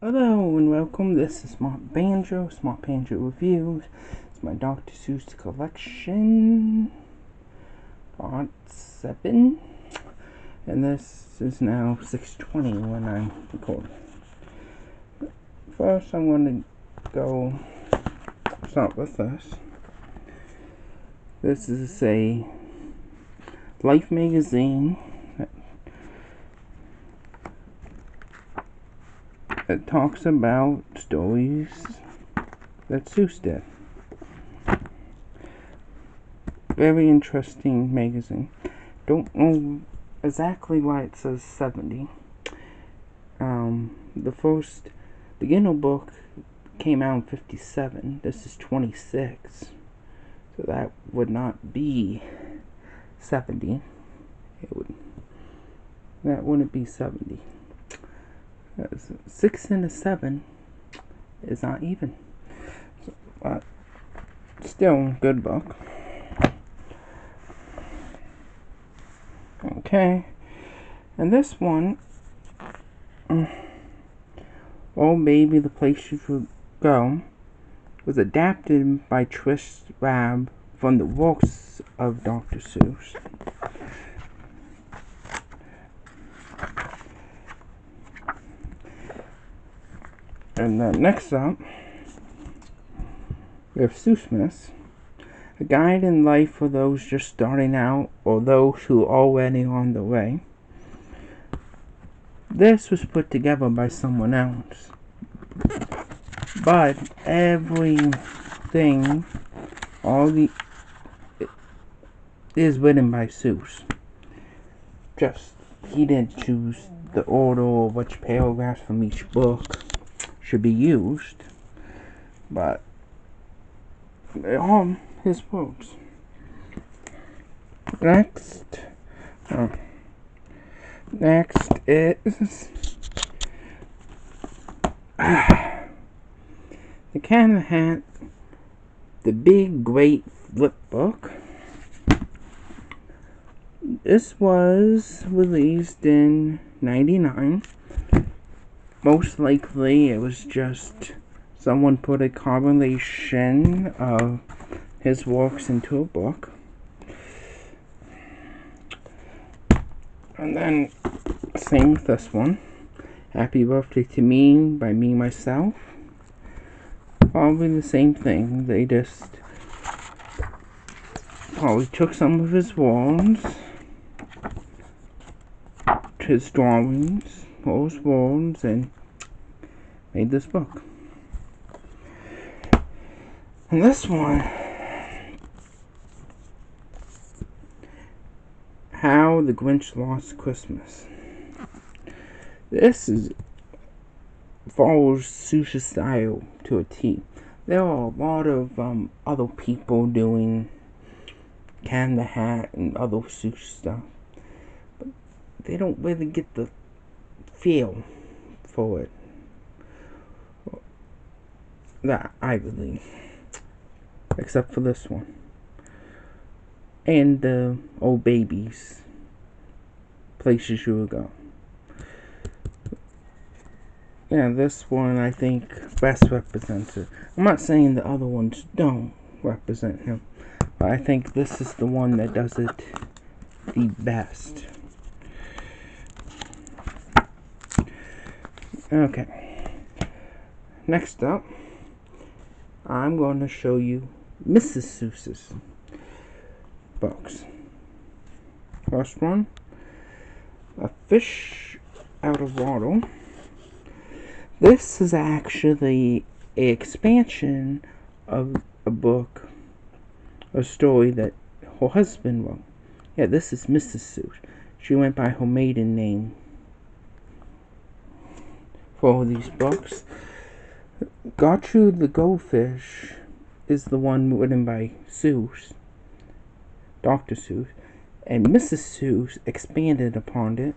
Hello and welcome. This is Smart Banjo Reviews. It's my Dr. Seuss collection, part 7. And this is now 6:20 when I'm recording. First, I'm going to start with this. This is a Life magazine that talks about stories that Seuss did. Very interesting magazine. Don't know exactly why it says 70. The first beginner book came out in 57. This is 26. So that would not be 70. That wouldn't be 70. 6 and a 7 is not even. But still, good book. Okay. And this one, Oh Baby, the Place You Should Go, was adapted by Trish Rabb from the works of Dr. Seuss. And then next up, we have Seussmas, a guide in life for those just starting out or those who are already on the way. This was put together by someone else, but everything, is written by Seuss. Just, he didn't choose the order or which paragraphs from each book should be used, but all his works. Next is The Cat in the Hat, the Big Great Flip Book. This was released in 99. Most likely it was just someone put a compilation of his works into a book. And then, same with this one. Happy Birthday to Me by Me Myself. Probably the same thing. They just probably took some of his drawings, and made this book. And this one, How the Grinch Lost Christmas. This follows Seuss's style to a T. There are a lot of other people doing Cat in the Hat and other Seuss stuff, but they don't really get the feel for it that I believe, except for this one and the Old Babies, Places You Would Go. Yeah, this one I think best represents it. I'm not saying the other ones don't represent him, but I think this is the one that does it the best. Okay. Next up, I'm going to show you Mrs. Seuss's books. First one, A Fish Out of Water. This is actually an expansion of a book, a story that her husband wrote. Yeah, this is Mrs. Seuss. She went by her maiden name for all these books. Gertrude the Goldfish is the one written by Seuss, Dr. Seuss, and Mrs. Seuss expanded upon it,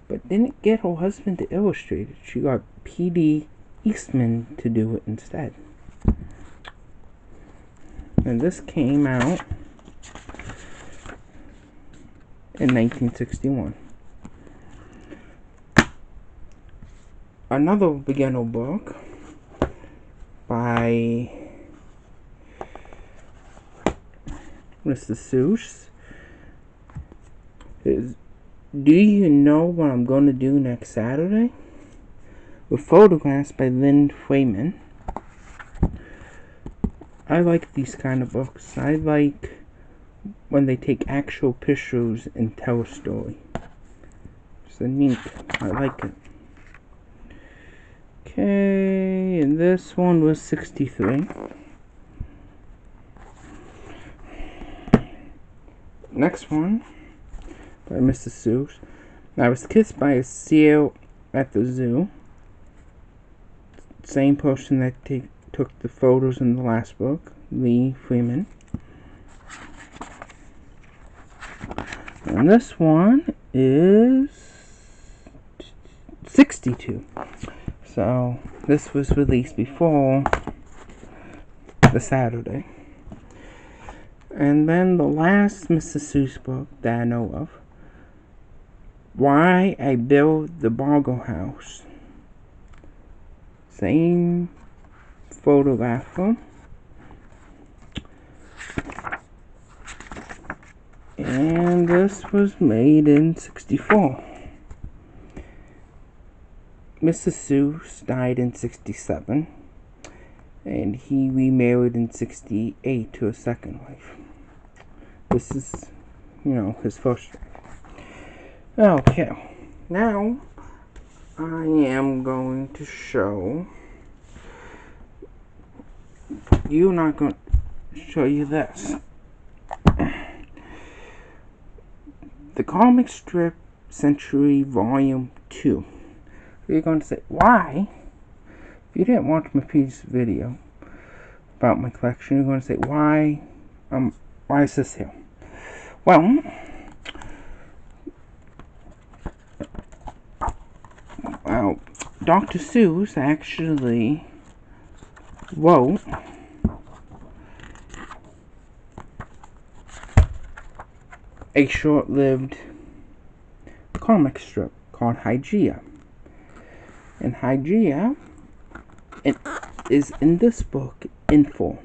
but didn't get her husband to illustrate it. She got P.D. Eastman to do it instead. And this came out in 1961. another beginner book by Mr. Seuss is Do You Know What I'm Gonna Do Next Saturday? With photographs by Lynn Freeman. I like these kind of books. I like when they take actual pictures and tell a story. It's neat. I like it. Okay, and this one was 63. Next one by Mr. Seuss. I was kissed by a seal at the zoo. Same person that took the photos in the last book, Lee Freeman. And this one is 62. So this was released before the Saturday. And then the last Mr. Seuss book that I know of, Why I Built the Boggle House. Same photographer. And this was made in 64. Mr. Seuss died in 67. And he remarried in 68 to a second wife. This is, his first wife. Okay. Now, I am going to show you. Not going to show you this. The comic strip Century Volume 2. So you're going to say, why? If you didn't watch my previous video about my collection, you're going to say, why is this here? Well, Dr. Seuss actually wrote a short-lived comic strip called Hygeia. And Hygeia is in this book in full.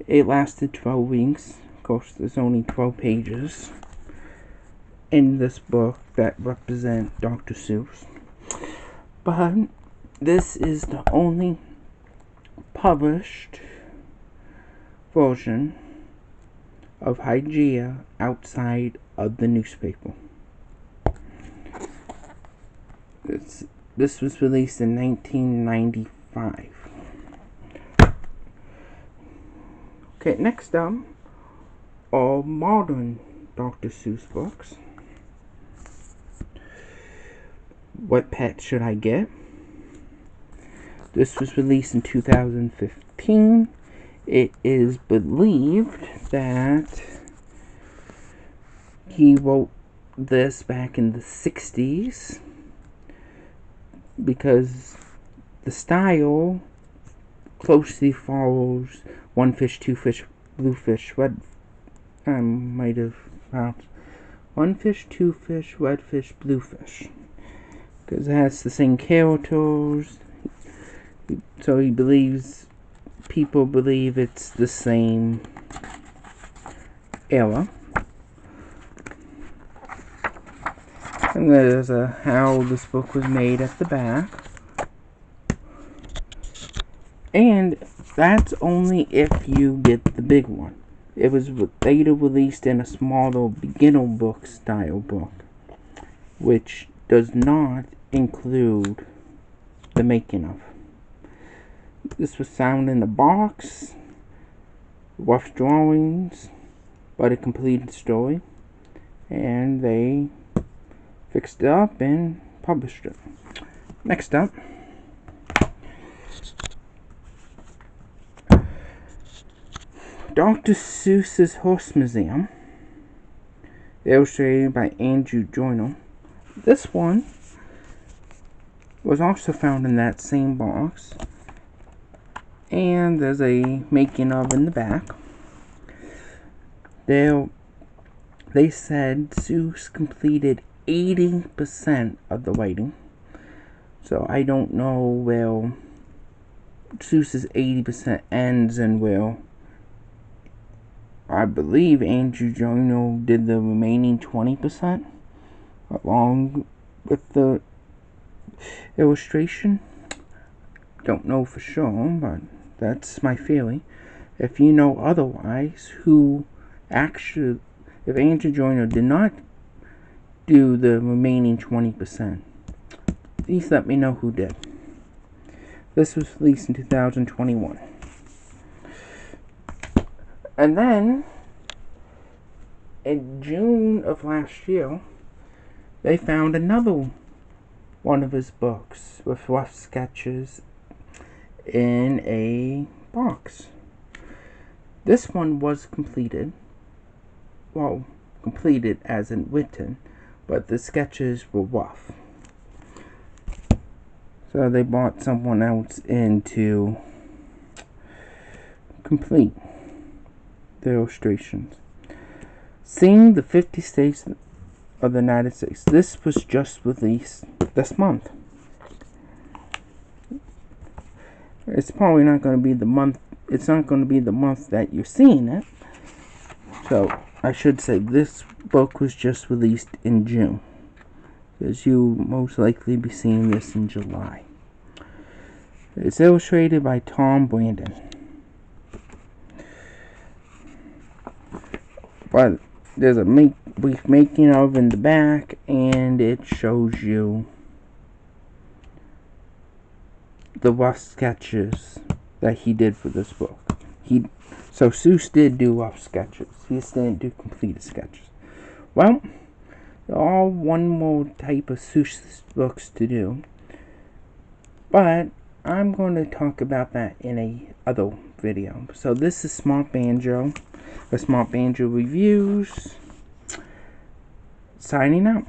It lasted 12 weeks. Of course, there's only 12 pages in this book that represent Dr. Seuss. But this is the only published version of Hygeia outside of the newspaper. This was released in 1995. Okay, next up are modern Dr. Seuss books. What Pet Should I Get? This was released in 2015. It is believed that he wrote this back in the 60s because the style closely follows One Fish, Two Fish, Blue Fish, Red. I might have found One Fish, Two Fish, Red Fish, Blue Fish, because it has the same characters. So people believe it's the same era. And there's how this book was made at the back. And that's only if you get the big one. It was later released in a smaller beginner book style book, which does not include the making of. This was found in the box, rough drawings, but a completed story, and they fixed it up and published it. Next up, Dr. Seuss's Horse Museum, illustrated by Andrew Joyner. This one was also found in that same box, and there's a making of in the back. They said Seuss completed 80% of the writing, So I don't know where Seuss's 80% ends and where I believe Andrew Jono did the remaining 20% along with the illustration. Don't know for sure, but that's my feeling. If you know otherwise, who actually, if Andrew Joyner did not do the remaining 20%, please let me know who did. This was released in 2021. And then, in June of last year, they found another one of his books with rough sketches in a box. This one was completed. Well, completed as in written, but the sketches were rough. So they brought someone else in to complete the illustrations. Seeing the 50 states of the United States. This was just released this month. It's probably not going to be the month. It's not going to be the month that you're seeing it. So I should say this book was just released in June, because you'll most likely be seeing this in July. It's illustrated by Tom Brandon. But there's a brief making of in the back, and it shows you the rough sketches that he did for this book. So Seuss did do rough sketches. He just didn't do completed sketches. Well, there are one more type of Seuss books to do, but I'm going to talk about that in a other video. So this is Smart Banjo, the Smart Banjo Reviews, signing out.